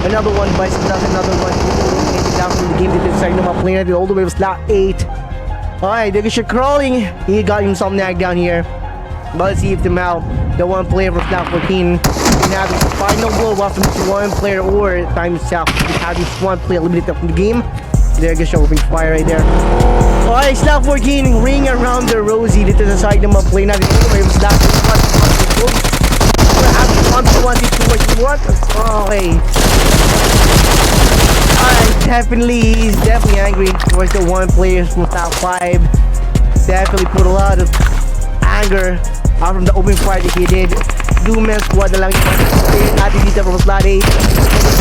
Another one by another one. Eliminated down from the game. Dito sa side ng mga play natin all the way to slot 8. Alright, they're just crawling. He got himself nagged down here. But let's see if them out. The one player from slot 14. And have his final blow off from this one player or time himself. We have this one player eliminated from the game. They're gonna show open fire right there. Alright, slot 14. Ring around the Rosie. Dito sa side ng mga play natin all the way to slot 1. What? Okay. Alright, definitely, he's definitely angry towards the one player from top 5. Definitely put a lot of anger out from the open fire that he did. Lumen squad na lang yung natin dito from slot 8.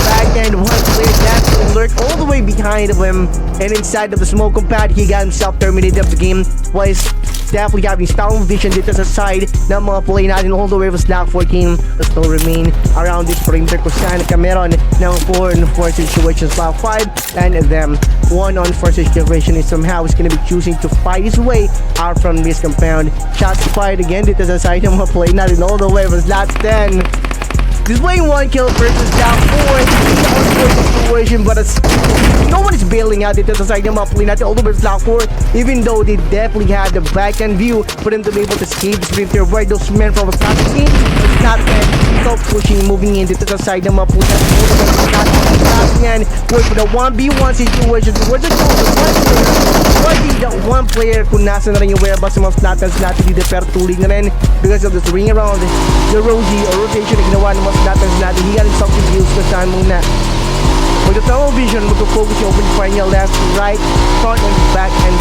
Back end, one player definitely lurked all the way behind of him. And inside of the smoke pad, he got himself terminated of the game. Was definitely having style vision dito sa side ng mga play natin all the way from slot 14. But still remain around this perimeter kung saan kameron ng 4-on-4 situation slot 5 and them 1-on-4 situation is somehow is gonna be choosing to fight his way out from this compound. Shots fired again dito sa side ng mga play natin all the way from slot 10. Displaying 1 kill versus down 4 situation, but no one is bailing out dito sa side ng mga play natin all the way from slot 4, even though they definitely had the backhand view for them to be able to escape the sprinter where those men from the slot 15 is not so pushing, moving in dito sa side ng mga play natin all the way from slot 15. Wait for the 1v1 situation towards the goal the one player kung nasa na rin yung whereabouts sa mga slotans natin dito, pero tuloy na rin because of this ring around the Rosie or rotation na ginawa ng mga slotans natin. He got himself confused kung saan muna with the tunnel vision, mag-focus yung open fire niya left, right, front and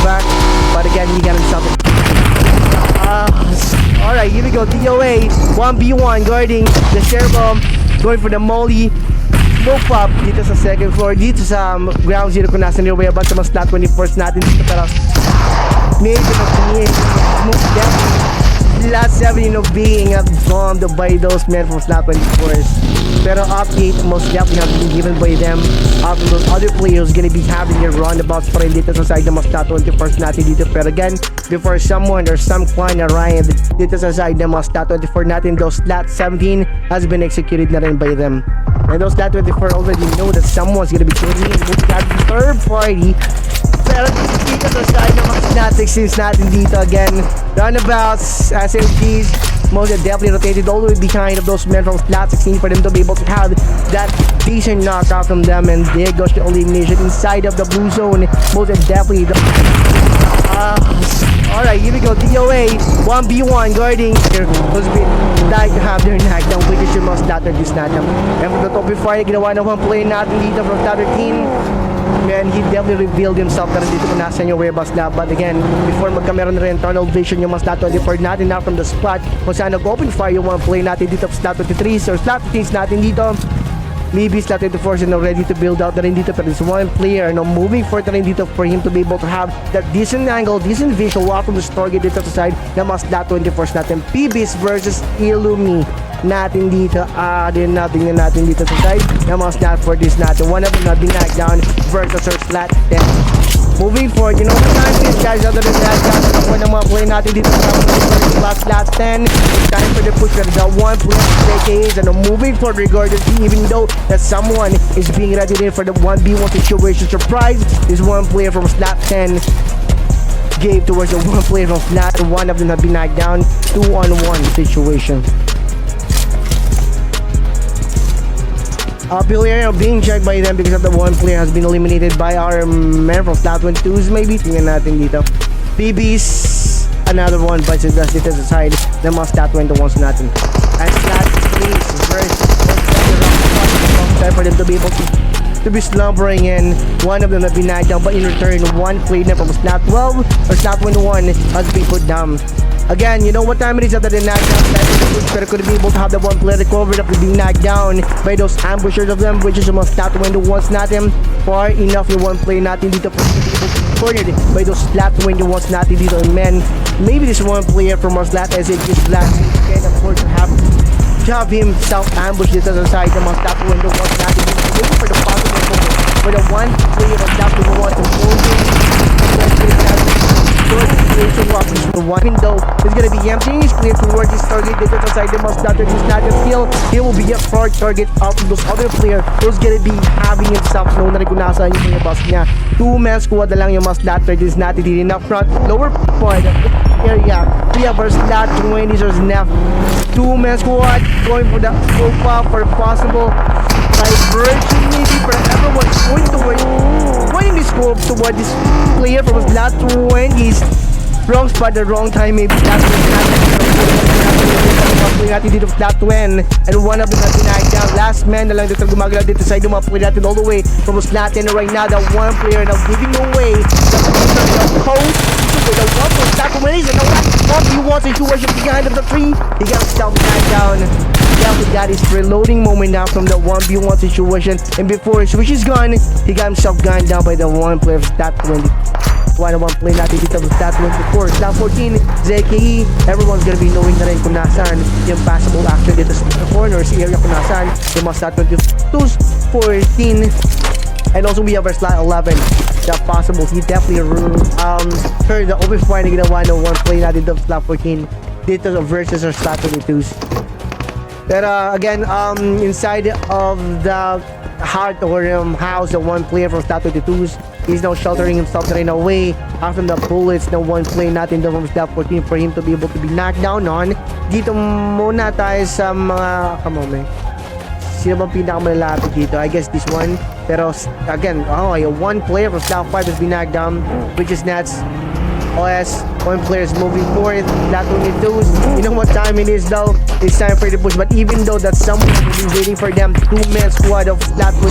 back, but again he got himself alright, here we go. DOA 1v1 guarding the share bomb, going for the molly. Smoke pop dito sa second floor, dito sa ground zero kung nasa nearby about sa mga slot 24s natin dito, pero medyo na smoke down. Last 7 being bombed by those men from slot 24s, pero update most definitely have been given by them. After those other players gonna be having their roundabouts pa rin dito sa side ng mga slot 24s natin dito, pero again before someone or some clan arrived dito sa side ng mga slot 24 natin, those slot 17 has been executed na rin by them. And those slot 24 already know that someone's gonna be getting in with that third party. Pero dito sa side ng mga statics natin dito, again roundabouts, SMGs, most definitely rotated all the way behind of those men from slot 16 for them to be able to have that decent knockout from them, and there goes the elimination inside of the blue zone. Most definitely alright, here we go. DOA 1v1 guarding who's been like to have their knockdown, which is your most latter this natin. And for the top fire ginawa ng one player natin dito from top 13. Man, he definitely revealed himself na dito kung nasa yung whereabouts na. But again, before magkameron na rin tunnel vision yung mga slot 24 natin na from the spot kung saan nag-open fire yung mga play natin dito sa slot 23 or slot 15s natin dito. Maybe slot 24 is now ready to build out na rin dito, pero this one player moving forward na rin dito for him to be able to have that decent angle, decent visual from the target dito sa side ng mga slot 24s natin. PBs versus Illumi natin dito. Din natin dito sa side ng mga slot 40s natin. One of them not being knocked down versus our slot 10. Moving forward, you know what time it is, guys. Other than that, one ng mga play natin dito sa slot 10. It's time for the push for the one player AKAs, and moving forward regardless, even though that someone is being ready for the 1v1 situation. Surprise, is one player from slot 10 gave towards the one player from slot. One of them have been knocked down. 2-on-1 situation. Player being checked by them because of the one player has been eliminated by our man from slot 22s. Maybe tingnan natin dito. PBs, another one bites dust dito sa side ng mga slot 21s natin. And slot 3s versus time for them to be able to be slumbering, and one of them have been knocked down, but in return one played na from slot 12 or slot 21 has been put down. Again, you know what time it is after the knockdown, but could be able to have the one player recovered after being knocked down by those ambushers of them, which is almost slot 21s natin. Far enough yung one player natin dito for to be able to be cornered by those slot 21s natin dito. And man, maybe this one player from our slot as it is last can afford to have himself ambushed dito sa side ng mga slot 21s natin dito. Waiting for the possible moment for the one player of slot 21 to hold him. Good situation, one window is gonna be empty. He's clear towards his target. Dito sa side, the most doctor is not a skill. He will be a hard target out of those other player who's gonna be having himself known na rin kung nasaan yung mga boss niya. Two-man squad na lang yung most doctor. This is not in enough front. Lower point area. We have our slot 20s or snap. Two-man squad going for the opa for possible diversion maybe for everyone going towards pointing the scope toward this player from slot 20s. Wrong spot, the wrong time maybe. That's what natin dito flat 20 and one of them has been knocked down. Last man na lang dito gumagalaw dito sa side. Mga player natin all the way from slot 10 right now. The one player now giving away the post to the one for slot 20 and now he wants situation behind of the tree. He got himself knocked down. Yeah, we got his reloading moment now from the 1v1 situation, and before his switch is gone, he got himself gunned down by the one player of slot 20. One-on-one play natin dito with slot 24, slot 14, ZKE. Everyone's gonna be knowing na rin kung nasaan yung passable action dito sa corners area kung nasaan yung mga slot 22, 14, and also we have our slot 11. The possible, he definitely turned the open fire na ginawa ng one play natin dito slot 14 dito versus our slot 22s. But again, inside of the heart or house, the one player from slot 22s is now sheltering himself right away after the bullets. The one play natin doon from slot 14 for him to be able to be knocked down on. Dito muna tayo sa mga kamome. Sino bang pinakamalapit dito? I guess this one. Pero again, one player from slot 5 has been knocked down, which is Nats. OS, one player is moving forward. That only does. You know what time it is though? It's time for the push. But even though that someone will be waiting for them, two-man squad of slot 22,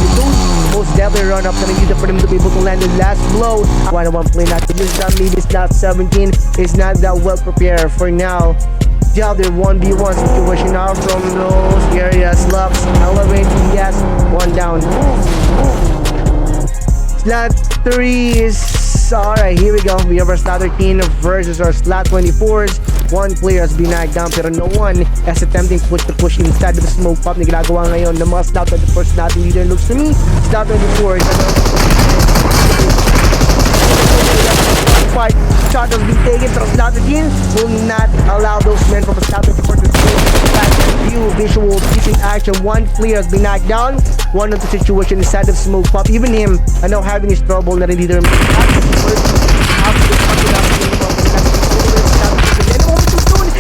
most definitely run up and use it for them to be able to land the last blow. One play not to use that lead is slot 17 is not that well prepared for now. Yeah, their 1v1 situation now from those areas. LUXE, elevate, yes, one down. Slot 3 is alright, here we go. We have our slot 13 versus our slot 24s. One player has been knocked down pero no one is attempting to push inside of the smoke pop na ginagawa ngayon ng mga slot 24s natin. Leader looks to me. Slot 24s. Fight. Shot has been taken from slot 13. Will not allow those men from the slot 24 to back view visual teaching action. One player has been knocked down. One of the situation inside of smoke pop. Even him, I know having his trouble na rin leader.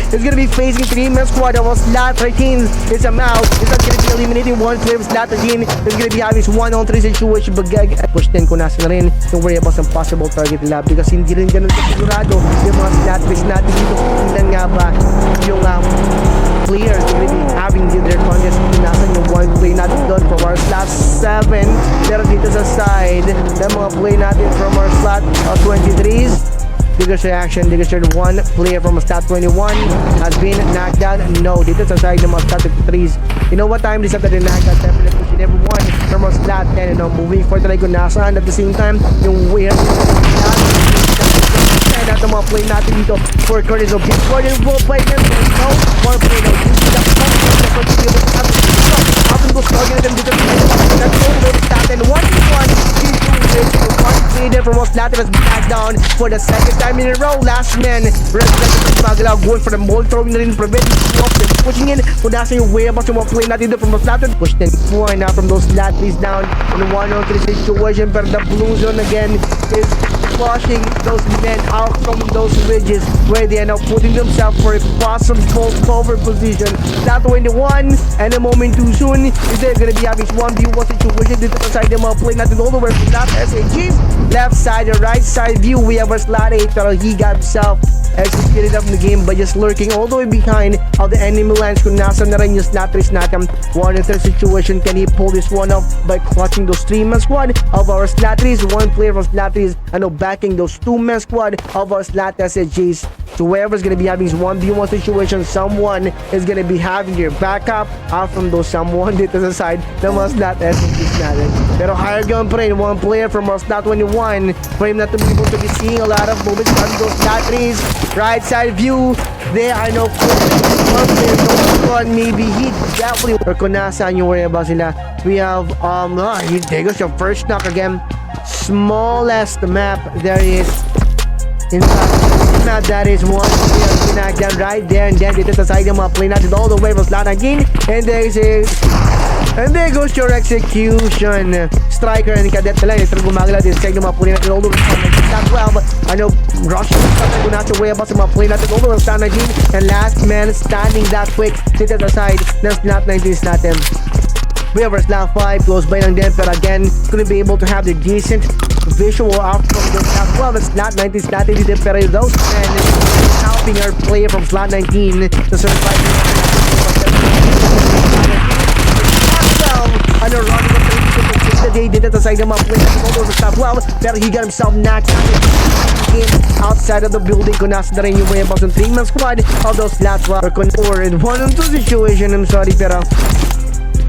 It's gonna be facing 3-man squad of slot 13. It's a mouse. It's not gonna be eliminating one player of slot 13. It's gonna be having 1-on-3 situation. Bagag push 10 ko nasa na rin yung worry about some possible target nila because hindi rin ganun sigurado yung mga slot base natin dito. Tingnan nga ba yung players gonna be having their contest kung nasan yung one play natin doon from our slot 7. Pero dito sa side ng mga play natin from our slot 23s, biggest reaction, one player from slot 21 has been knocked down. No, dito sa side ng mga slot 23s. You know what time this is natin knocked out? Definitely pushing everyone from our slot 10. Moving for talaga kung nasaan at the same time yung weird at the mga play natin dito for Curtis of his Gordon will play them. No, one play now. After those target them dito that's over stat and 1-1 one player from most Latin has been knocked down for the second time in a row. Last man representing Magalaw going for the ball throwing na rin preventing pushing in kung nasa yung way about yung mga play natin dito from most Latin push 10-4 now from those Latvies down in a 1-on-3 situation but the blue zone again is flushing those men out from those ridges where they are now putting themselves for a possible cover position. That 21 and a moment too soon is they're gonna be having 1v1 situation dito sa side ng mga play natin all the way from that SAGs. Left side and right side view we have our slot 8 pero he got himself executed up in the game by just lurking all the way behind of the enemy lines kung nasa na rin yung slot 3 natin. 1-3 situation, can he pull this one off by clutching those 3-man squad of our slot 3s? One player from slot 3s backing those 2-man squad of our slot SAGs. So whoever's gonna be having his 1v1 situation, someone is gonna be having your backup out from those someone dito sa side ng mga slot SAGs natin. Pero higher gun pa rin, one player from our slot 21 for him not to be able to be seeing a lot of movements on those slot 3s. Right side view, there are no one player, no one, maybe he definitely or kung nasaan yung worry about sila. We have there goes your first knock again. Smallest map there is inside map, that is one knockdown right there, and then dito sa side ng mga play natin all the way from slot 19, and there goes your execution. Striker and cadet na lang, ito gumagala din sa side ng mga play natin all the way from slot 12. Ano, rush ko na sa way about sa mga play natin all the way from slot 19, and last man standing that quick dito sa side ng slot 19 natin. We have our slot 5, close by lang din, pero again, couldn't be able to have the decent visual out from the slot 12 and slot 19 natin dito, pero those men helping our player from slot 19 to survive. Ano, running up the day dito sa side ng mga player natin sa slot 12, pero he got himself knocked outside of the building. Kung nasa na rin yung way about yung 3-man squad of those slot 12 or in 1-on-2 situation. I'm sorry, pero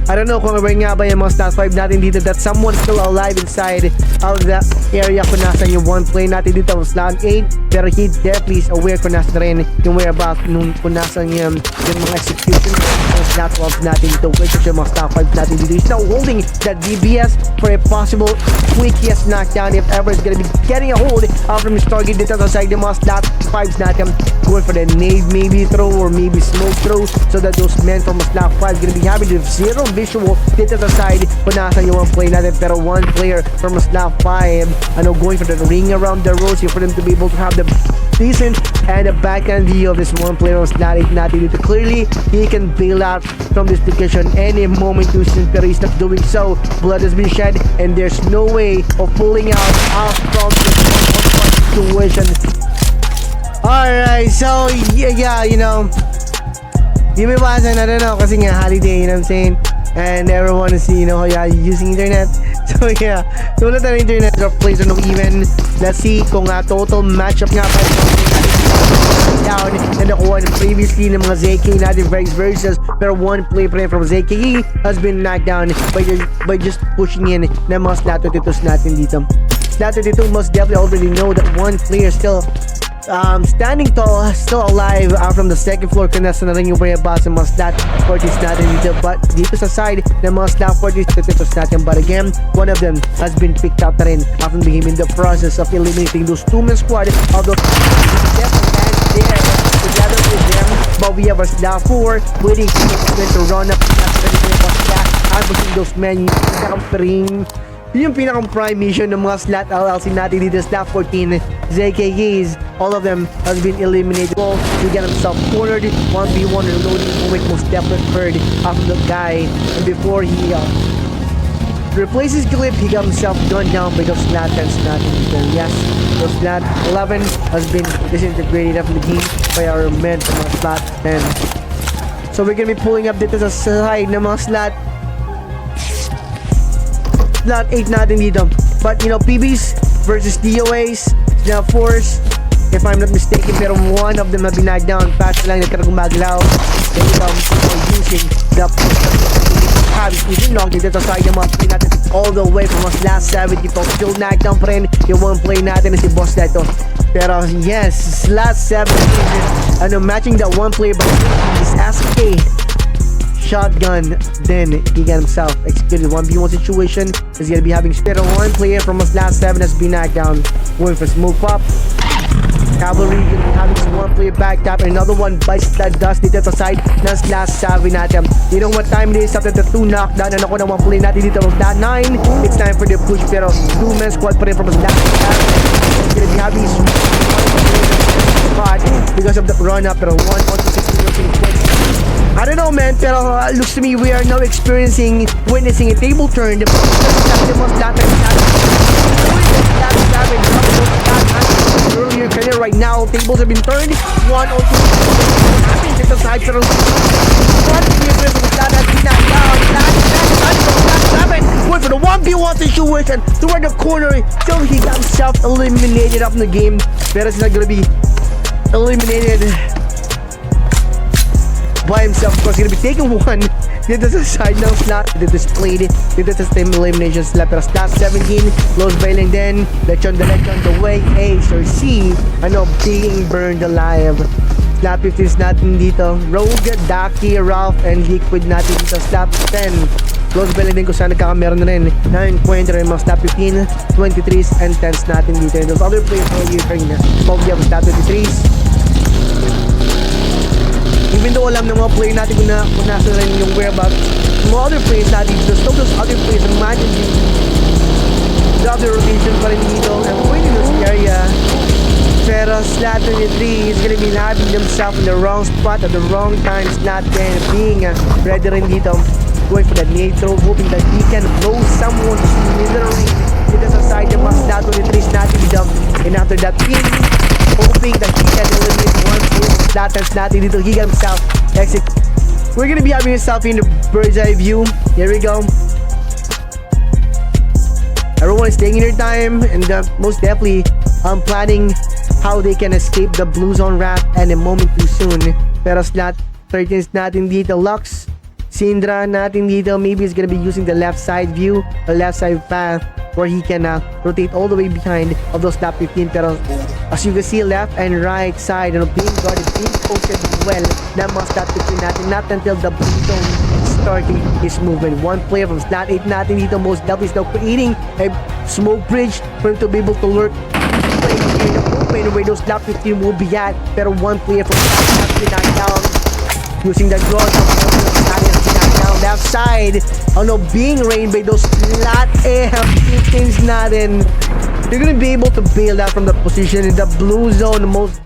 I don't know kung aware nga ba yung mga stats 5 natin dito that someone's still alive inside of that area kung nasan yung one play natin dito sa slot 8, pero he definitely is aware kung nasa rin yung whereabouts nung kung nasan yung mga execution ng slot 12 natin dito, which is yung mga stat 5 natin dito. He's now holding that DBS for a possible quickest knockdown if ever is gonna be getting a hold from his target dito sa side ng mga slot 5 natin, going for the nade maybe throw or maybe smoke throw, so that those men from slot 5 gonna be having the zero visual dito sa side kung nasa yung one play natin, pero one player from a slot 5 going for the ring around the rosy for them to be able to have the decent and a backhand view of this one player on slot 8 natin dito. Clearly he can bail out from this location any moment too soon, pero he's not doing so. Blood has been shed and there's no way of pulling out from this situation. Alright, so yeah, you know, di ba iwasan, I don't know, kasi nga holiday, you know what I'm saying? And everyone is, you know, using internet. So yeah, so ulit ang internet drop plays on even. Let's see kung total matchup nga pa down and nakuha previously ng mga ZK natin versus, pero one play from ZK has been knocked down by just pushing in ng mga slot 22s natin dito. Slot 22 must definitely already know that one player still standing tall, still alive from the second floor. Kung nasa na rin yung whereabouts ng mga slot 40s natin dito, but dito sa side ng mga slot 40s natin, but again, one of them has been picked out na rin after being in the process of eliminating those 2-man squad of those there together with them. But we have our slot 4 waiting to run up between those men yung pinakang prime mission ng mga slot LLC natin dito, slot 14 ZKKs, all of them has been eliminated. He got himself cornered, 1v1 reloading moment, most definitely heard after the guy, and before he replaces clip, he got himself gunned down by those slot 10s natin dito. Yes, those slot 11 has been disintegrated after the game by our men from mga slot 10. So we're gonna be pulling up dito sa side ng mga slot 8 natin dito. But you know, PBs versus DOAs, slot 4s, if I'm not mistaken, pero one of them have been knocked down. Fast lang na talagang gumagalaw. They using the using knocked dito sa side ng mga play natin all the way from us last 70 folks. Still knocked down pa rin yung one play natin na si boss neto. Pero yes, last 70 matching that one play by his SK shotgun, then he got himself executed. 1v1 situation is gonna be having pero one player from us last 7 has been knocked down, going for smoke pop. Cavalry gonna be having one player back tap, and another one bites that dust dito sa side ng last 7 natin. You know what time it is after the 2 knockdown, and ako na one play natin dito that 9. It's time for the push, pero 2-man squad pa rin from us last 7. Gonna be having spot because of the run up, pero 1-on-2 I don't know, man, pero looks to me we are now witnessing a table turn. Earlier career right now, tables have been turned. 1-2 happening to the side, pero went for the 1v1 situation toward the corner. So he got himself eliminated up in the game. Pero he's not gonna be eliminated by himself, because he's gonna be taking one dito sa side ng slot displayed dito sa team elimination slot. Pero slot 17 close bailing din, lechon the way Ace or C being burned alive. Slot 15 natin dito, Rogue, Daki, Ralph, and Liquid natin dito. Slot 10 Close bell din kung saan nagkakameron na rin na encuentro yung mga top 15, 23s, and 10s natin dito. And those other players for you kanina, smoke niya mga top 23s. Even though alam ng mga player natin kung nasa rin yung whereabouts, mga other players natin dito, so those other players, imagine the other rotation pa rin dito, and waiting in this area. Pero slot 23 is gonna be having himself in the wrong spot at the wrong time. Slot 10 being ready rin dito, going for the nade throw, hoping that he can blow someone literally dito sa side ng mga slot 23 natin dito. And after that pin, hoping that he can eliminate one full slot 10 natin dito. He got himself exit. We're gonna be having himself in the bird's eye view. Here we go. Everyone is taking their time and most definitely planning how they can escape the blue zone wrap and a moment too soon. Pero slot 13 natin dito, Lux, Syndra natin dito, maybe he's gonna be using the left side view, the left side path, where he can rotate all the way behind of those top 15. Pero as you can see, left and right side, being guarded, being posted well na mga slot 15 natin, not until the blue zone starting his movement. One player from slot 8 natin dito, most definitely is now creating a smoke bridge for him to be able to lurk where those top 15 will be at. Pero one player from slot 8 down using the draw down left side. Being rained by those slot 8 15s natin. They're gonna be able to bail out from the position in the blue zone. The most